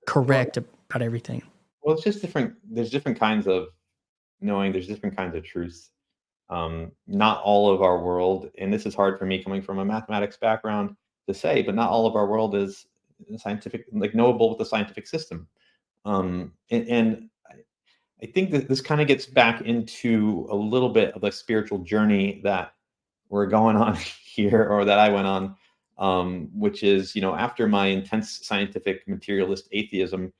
correct about everything. Well, it's just different. There's different kinds of knowing. There's different kinds of truths. Not all of our world, and this is hard for me coming from a mathematics background to say, but not all of our world is scientific, like knowable with the scientific system. And I think that this kind of gets back into a little bit of the spiritual journey that we're going on here, or that I went on, which is, after my intense scientific materialist atheism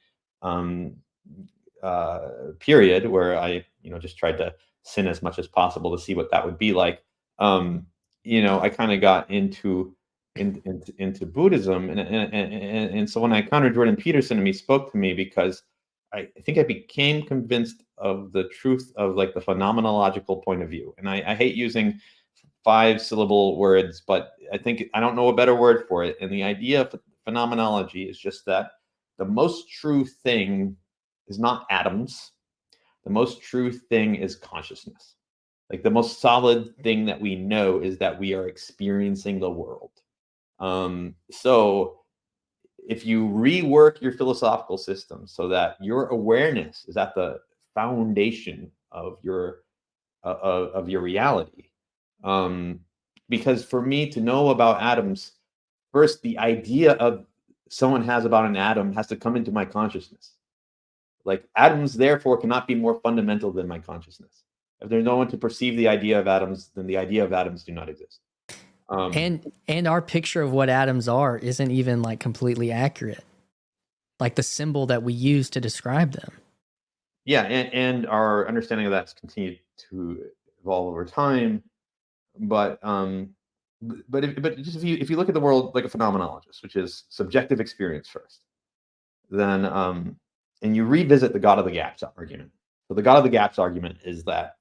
period, where I, just tried to sin as much as possible to see what that would be like. I kind of got into Buddhism, and so when I encountered Jordan Peterson, and he spoke to me, because I think I became convinced of the truth of like the phenomenological point of view. And I hate using 5-syllable words, but I don't know a better word for it. And the idea of phenomenology is just that the most true thing is not atoms. The most true thing is consciousness. Like the most solid thing that we know is that we are experiencing the world. So if you rework your philosophical system so that your awareness is at the foundation of your reality, because for me to know about atoms, first the idea of someone has about an atom has to come into my consciousness. Like atoms, therefore, cannot be more fundamental than my consciousness. If there's no one to perceive the idea of atoms, then the idea of atoms do not exist. And our picture of what atoms are isn't even like completely accurate. Like the symbol that we use to describe them. Yeah, and our understanding of that's continued to evolve over time. But just if you look at the world like a phenomenologist, which is subjective experience first, then and you revisit the God of the Gaps argument. So the God of the Gaps argument is that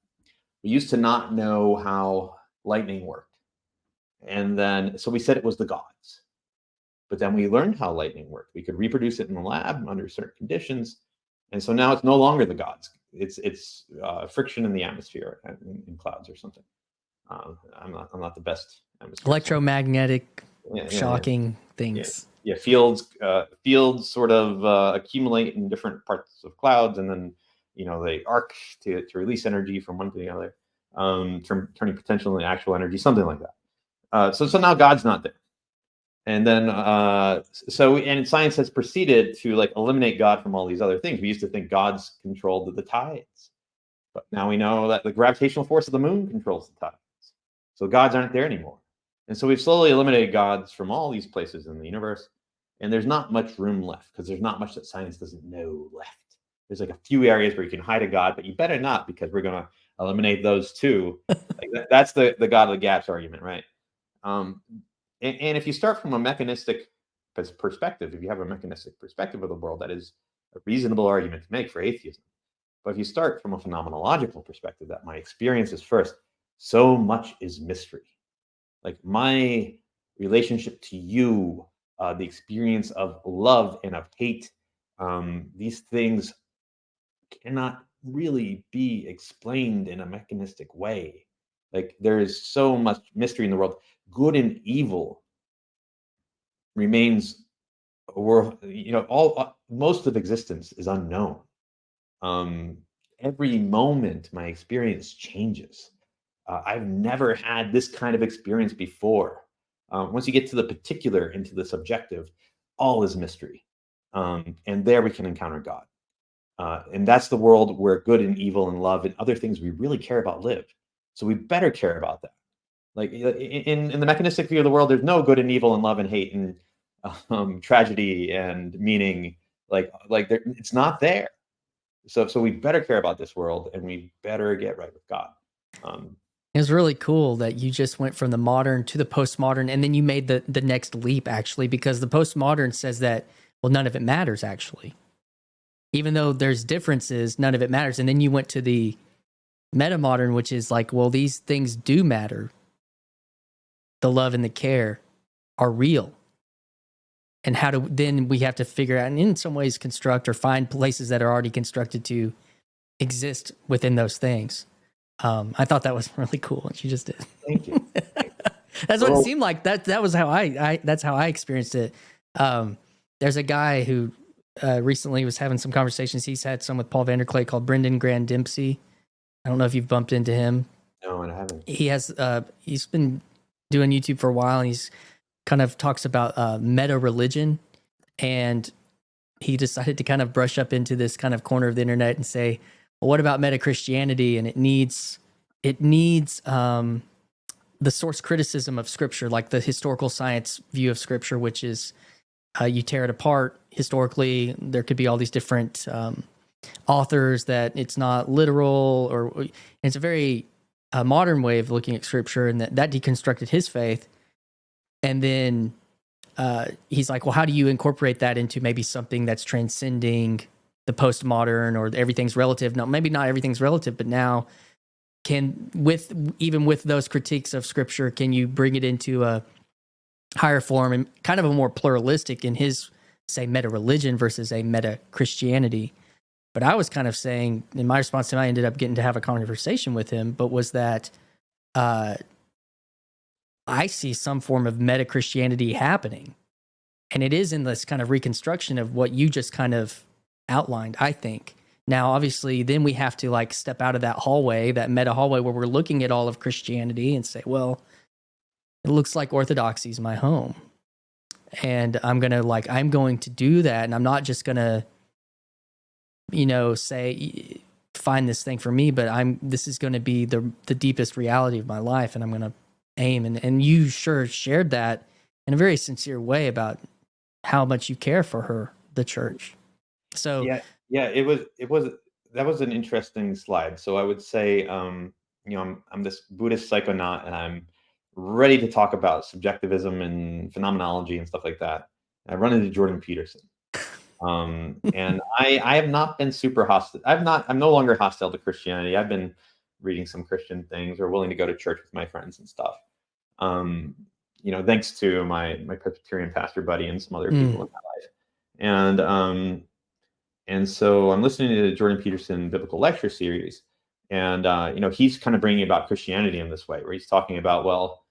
we used to not know how lightning worked. And then, so we said it was the gods. But then we learned how lightning worked. We could reproduce it in the lab under certain conditions. And so now it's no longer the gods. It's friction in the atmosphere, in clouds or something. I'm not the best atmosphere. Electromagnetic, shocking things. Yeah, fields sort of accumulate in different parts of clouds, and then they arc to release energy from one to the other, turning potential into actual energy, something like that. So now God's not there, and then and science has proceeded to like eliminate God from all these other things. We used to think gods controlled the tides, but now we know that the gravitational force of the moon controls the tides. So gods aren't there anymore. And so we've slowly eliminated gods from all these places in the universe. And there's not much room left, because there's not much that science doesn't know left. There's like a few areas where you can hide a god, but you better not, because we're going to eliminate those too. That's the God of the Gaps argument, right? And if you start from a mechanistic perspective, if you have a mechanistic perspective of the world, that is a reasonable argument to make for atheism. But if you start from a phenomenological perspective, that my experience is first, so much is mystery. Like my relationship to you, the experience of love and of hate, these things cannot really be explained in a mechanistic way. Like there is so much mystery in the world. Good and evil remains a world, most of existence is unknown. Every moment my experience changes. I've never had this kind of experience before. Once you get to the particular, into the subjective, all is mystery. And there we can encounter God. And that's the world where good and evil and love and other things we really care about live. So we better care about that. Like in the mechanistic view of the world, there's no good and evil and love and hate and tragedy and meaning. It's not there. So we better care about this world, and we better get right with God. It was really cool that you just went from the modern to the postmodern, and then you made the next leap, actually, because the postmodern says that, well, none of it matters, actually. Even though there's differences, none of it matters. And then you went to the metamodern, which is like, well, these things do matter. The love and the care are real. And then we have to figure out, and in some ways construct or find places that are already constructed to exist within those things. I thought that was really cool what you just did. Thank you. That's what it seemed like. That's how I experienced it. There's a guy who recently was having some conversations. He's had some with Paul Vanderklay called Brendan Grant Dempsey. I don't know if you've bumped into him. No, I haven't. He's been doing YouTube for a while, and he's kind of talks about meta religion, and he decided to kind of brush up into this kind of corner of the internet and say, well, what about meta Christianity? And it needs the source criticism of scripture, like the historical science view of scripture, which is you tear it apart historically. There could be all these different authors that it's not literal, or it's a very modern way of looking at scripture, and that deconstructed his faith. And then he's like, well, how do you incorporate that into maybe something that's transcending the postmodern, or everything's relative? No, maybe not everything's relative, but now even with those critiques of scripture, can you bring it into a higher form and kind of a more pluralistic, in his, say, meta religion versus a meta Christianity? But I was kind of saying, in my response to him, I ended up getting to have a conversation with him, but was that I see some form of meta Christianity happening. And it is in this kind of reconstruction of what you just kind of outlined, I think. Now, obviously, then we have to like step out of that hallway, that meta hallway, where we're looking at all of Christianity and say, well, it looks like orthodoxy is my home. And I'm going to do that. And I'm not just going to, say, find this thing for me, but this is going to be the deepest reality of my life. And I'm going to aim. And you sure shared that in a very sincere way about how much you care for her, the church. So that was an interesting slide. So I would say, I'm this Buddhist psychonaut, and I'm ready to talk about subjectivism and phenomenology and stuff like that. And I run into Jordan Peterson. And I have not been super hostile. I'm no longer hostile to Christianity. I've been reading some Christian things, or willing to go to church with my friends and stuff. Thanks to my Presbyterian pastor buddy and some other people in my life. And so I'm listening to the Jordan Peterson biblical lecture series, and he's kind of bringing about Christianity in this way, where he's talking about, well,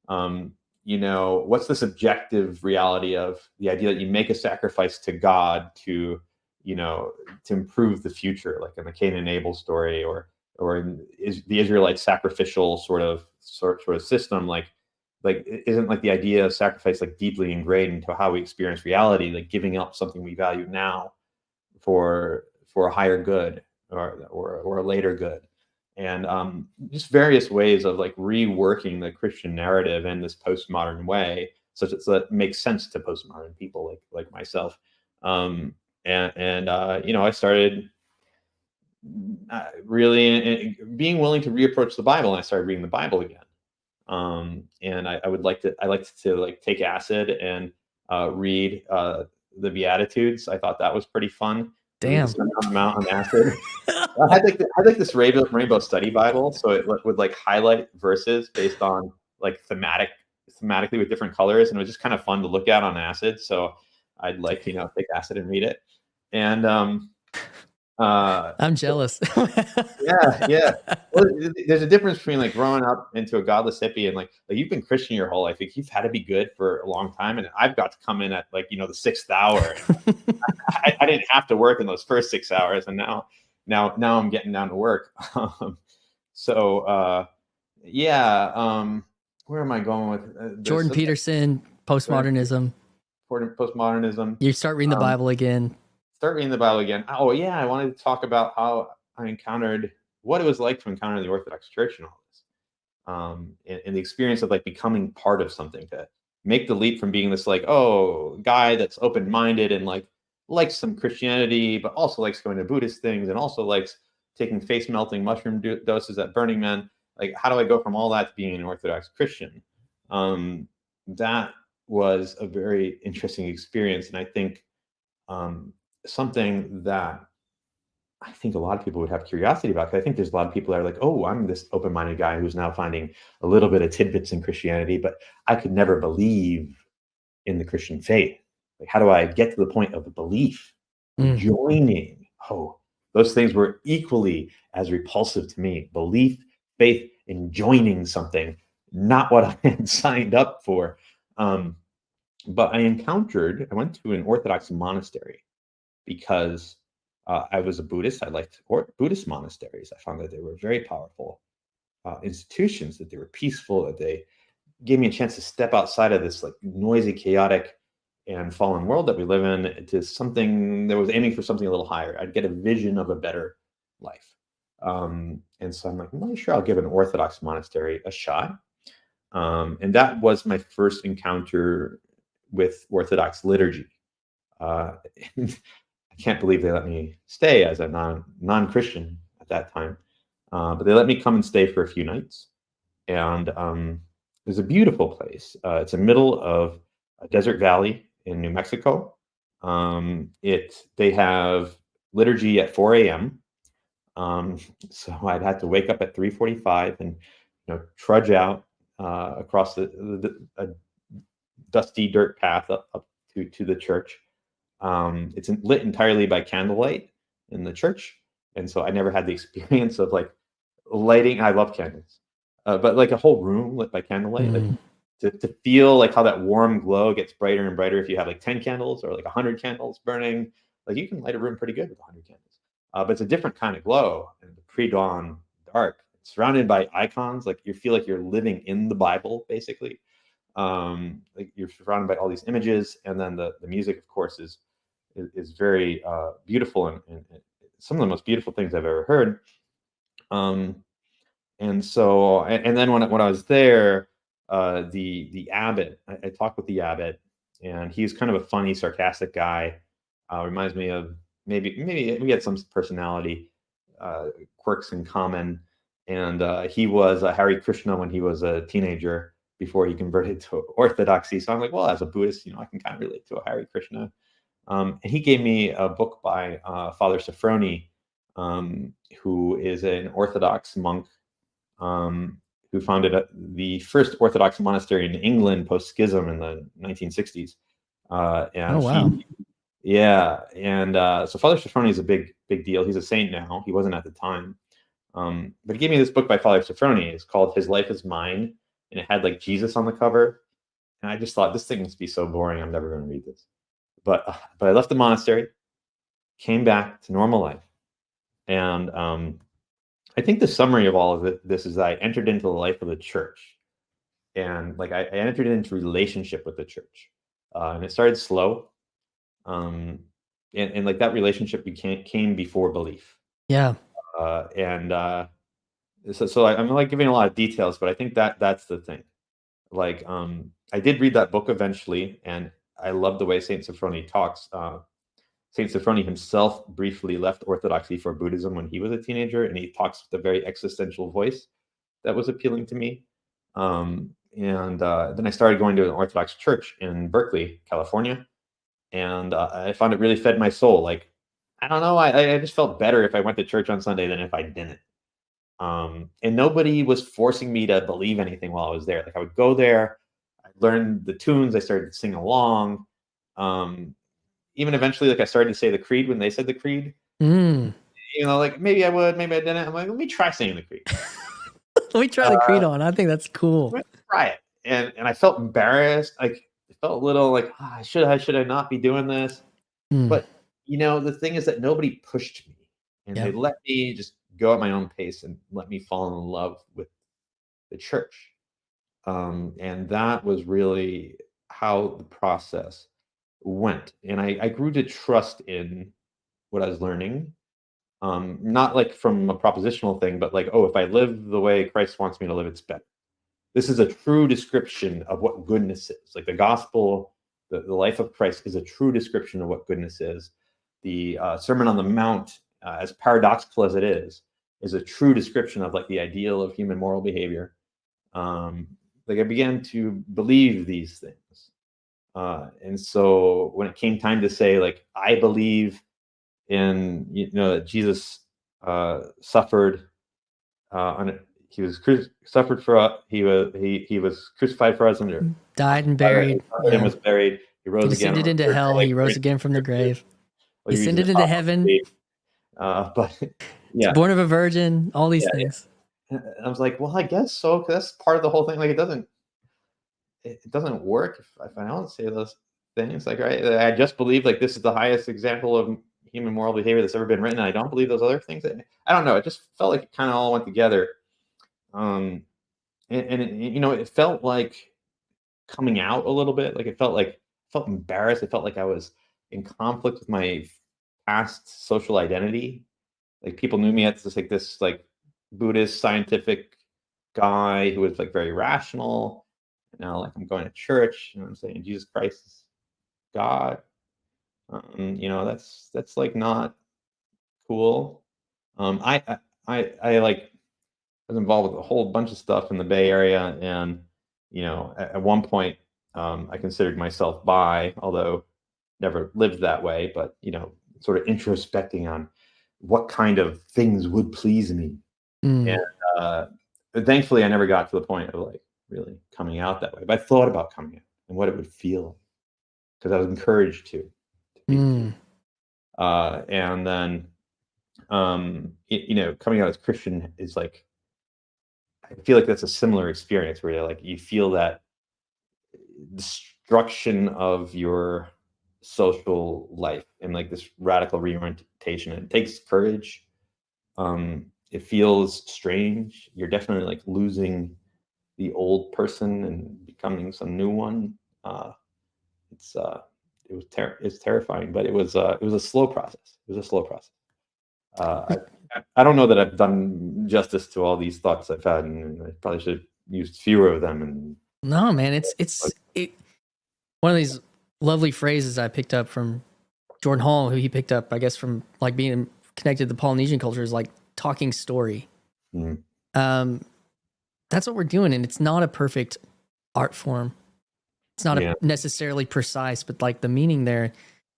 what's the subjective reality of the idea that you make a sacrifice to God to improve the future, like in the Cain and Abel story, or is the Israelite sacrificial sort of system, like isn't like the idea of sacrifice like deeply ingrained into how we experience reality, like giving up something we value now for a higher good or a later good, and just various ways of like reworking the Christian narrative in this postmodern way, such that it makes sense to postmodern people like myself. I started really being willing to reapproach the Bible, and I started reading the Bible again. And I like to like take acid and read the Beatitudes. I thought that was pretty fun. Damn. On acid. I had like this rainbow study Bible, so it would like highlight verses based on like thematically with different colors, and it was just kind of fun to look at on acid. So I'd like take acid and read it. And I'm jealous. yeah. Well, there's a difference between like growing up into a godless hippie and like you've been Christian your whole life. Like, you've had to be good for a long time, and I've got to come in at like the 6th hour. I didn't have to work in those first 6 hours, and now I'm getting down to work. Where am I going with Jordan Peterson, postmodernism? You start reading the Bible again. Start reading the Bible again. Oh yeah, I wanted to talk about how I encountered what it was like to encounter the Orthodox Church and all this, and the experience of like becoming part of something, to make the leap from being this like guy that's open-minded and like likes some Christianity, but also likes going to Buddhist things, and also likes taking face-melting mushroom doses at Burning Man. Like, how do I go from all that to being an Orthodox Christian? That was a very interesting experience, and I think something that I think a lot of people would have curiosity about, because I think there's a lot of people that are like, oh, I'm this open-minded guy who's now finding a little bit of tidbits in Christianity, but I could never believe in the Christian faith. Like, how do I get to the point of the belief? Joining? Those things were equally as repulsive to me. Belief, faith, and joining something, not what I had signed up for. But I went to an Orthodox monastery because I was a Buddhist. I liked Buddhist monasteries. I found that they were very powerful institutions, that they were peaceful, that they gave me a chance to step outside of this like noisy, chaotic, and fallen world that we live in into something that was aiming for something a little higher. I'd get a vision of a better life. And so I'm like, well, sure, I'll give an Orthodox monastery a shot. And that was my first encounter with Orthodox liturgy. I can't believe they let me stay as a non-Christian at that time, but they let me come and stay for a few nights. And it's a beautiful place. It's in the middle of a desert valley in New Mexico. They have liturgy at 4 a.m. So I'd have to wake up at 3:45 and trudge out across a dusty dirt path up to the church. It's lit entirely by candlelight in the church, and so I never had the experience of like lighting. I love candles, but like a whole room lit by candlelight, like to feel like how that warm glow gets brighter and brighter if you have like 10 candles or like 100 candles burning. Like you can light a room pretty good with 100 candles, but it's a different kind of glow in the pre-dawn dark. It's surrounded by icons, like you feel like you're living in the Bible, basically. Like you're surrounded by all these images, and then the music, of course, is very beautiful and some of the most beautiful things I've ever heard. And so, and then when I was there, the abbot, I talked with the abbot, and he's kind of a funny, sarcastic guy. Reminds me of maybe we had some personality quirks in common. And he was a Hare Krishna when he was a teenager before he converted to Orthodoxy. So I'm like, well, as a Buddhist, I can kind of relate to a Hare Krishna. And he gave me a book by Father Sophrony, who is an Orthodox monk, who founded the first Orthodox monastery in England post-schism in the 1960s. And oh, wow. So Father Sophrony is a big deal. He's a saint now. He wasn't at the time. But he gave me this book by Father Sophrony. It's called His Life is Mine, and it had like Jesus on the cover. And I just thought, this thing must be so boring. I'm never going to read this. But I left the monastery, came back to normal life, and I think the summary of all of this is that I entered into the life of the church, and like I entered into relationship with the church, and it started slow, and like that relationship came before belief. Yeah. So I'm like giving a lot of details, but I think that's the thing. Like I did read that book eventually, and I love the way Saint Sophrony talks. Saint Sophrony himself briefly left Orthodoxy for Buddhism when he was a teenager, and he talks with a very existential voice that was appealing to me. Then I started going to an Orthodox church in Berkeley, California, and I found it really fed my soul. Like, I don't know, I just felt better if I went to church on Sunday than if I didn't. And nobody was forcing me to believe anything while I was there. Like I would go there, I learned the tunes, I started to sing along. Even eventually, like I started to say the creed when they said the creed. Like maybe I would, maybe I didn't. I'm like, let me try saying the creed. Let me try the creed on. I think that's cool. Let's try it. And I felt embarrassed. Like it felt a little like, should I not be doing this? But the thing is that nobody pushed me, and they let me just go at my own pace and let me fall in love with the church. And that was really how the process went. And I grew to trust in what I was learning. Not like from a propositional thing, but like, if I live the way Christ wants me to live, it's better. This is a true description of what goodness is. Like the gospel, the life of Christ is a true description of what goodness is. The Sermon on the Mount, as paradoxical as it is a true description of like the ideal of human moral behavior. Like I began to believe these things. And so when it came time to say, like, I believe in, that Jesus suffered he was suffered for us. He was crucified for us, and died and buried. And was buried. He rose again. He descended into hell. He rose again from the grave. He ascended into heaven. But yeah, born of a virgin. All these things. Yeah. I was like, well, I guess so. 'Cause that's part of the whole thing. Like, it doesn't work if I don't say those things. Like, right? I just believe like this is the highest example of human moral behavior that's ever been written. I don't believe those other things. I don't know. It just felt like it kind of all went together. And it felt like coming out a little bit. Like it felt embarrassed. It felt like I was in conflict with my past social identity. Like people knew me as this Buddhist scientific guy who was like very rational. And now like I'm going to church and I'm saying Jesus Christ is God. That's like not cool. I like was involved with a whole bunch of stuff in the Bay Area, and at one point, I considered myself bi, although never lived that way. But sort of introspecting on what kind of things would please me, and but thankfully, I never got to the point of like really coming out that way. But I thought about coming out and what it would feel because I was encouraged to. And then, coming out as Christian is like, I feel like that's a similar experience where you feel that destruction of your social life and like this radical reorientation. It takes courage. It feels strange. You're definitely like losing the old person and becoming some new one. It's terrifying, but it was a slow process. It was a slow process. I don't know that I've done justice to all these thoughts I've had, and I probably should have used fewer of them. And no, man, it's one of these lovely phrases I picked up from Jordan Hall, who he picked up, I guess, from like being connected to the Polynesian culture, is like talking story. That's what we're doing, and it's not a perfect art form. It's not necessarily precise, but like the meaning there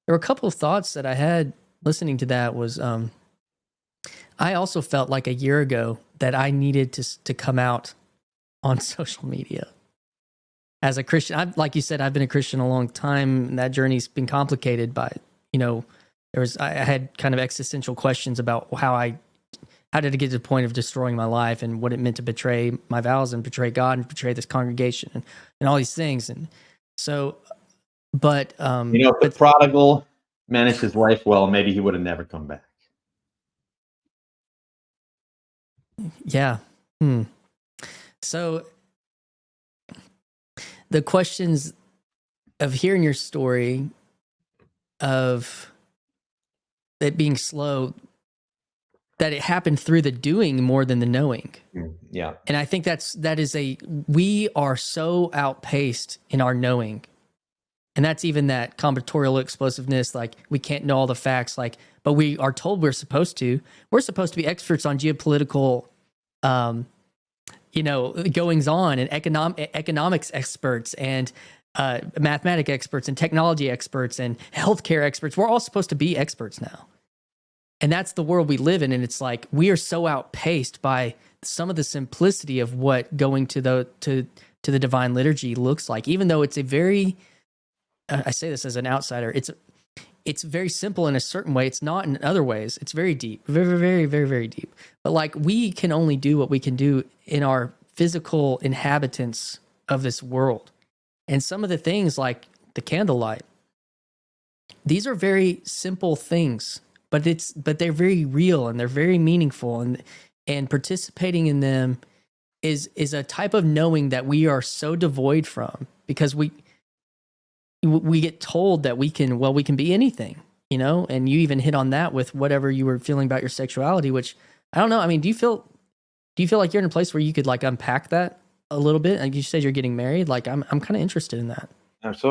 were a couple of thoughts that I had listening to that was, I also felt like a year ago that I needed to come out on social media as a Christian. Like you said, I've been a Christian a long time, and that journey's been complicated by, I had kind of existential questions about how did it get to the point of destroying my life and what it meant to betray my vows and betray God and betray this congregation and all these things. And so, but, if the prodigal managed his life well, maybe he would have never come back. Yeah. So the questions of hearing your story, of it being slow, that it happened through the doing more than the knowing. Yeah. And I think we are so outpaced in our knowing. And that's even that combinatorial explosiveness. Like we can't know all the facts, but we are told we're supposed to. We're supposed to be experts on geopolitical, goings on, and economics experts and mathematic experts and technology experts and healthcare experts. We're all supposed to be experts now. And that's the world we live in. And it's like, we are so outpaced by some of the simplicity of what going to the divine liturgy looks like, even though it's a very, I say this as an outsider, it's very simple in a certain way. It's not in other ways. It's very deep, very, very, very, very deep. But like, we can only do what we can do in our physical inhabitants of this world. And some of the things like the candlelight, these are very simple things, but they're very real and they're very meaningful, and participating in them is a type of knowing that we are so devoid from, because we get told that we can be anything, and you even hit on that with whatever you were feeling about your sexuality, which I don't know. I mean, do you feel like you're in a place where you could like unpack that a little bit? Like you said, you're getting married. Like I'm kind of interested in that. I'm so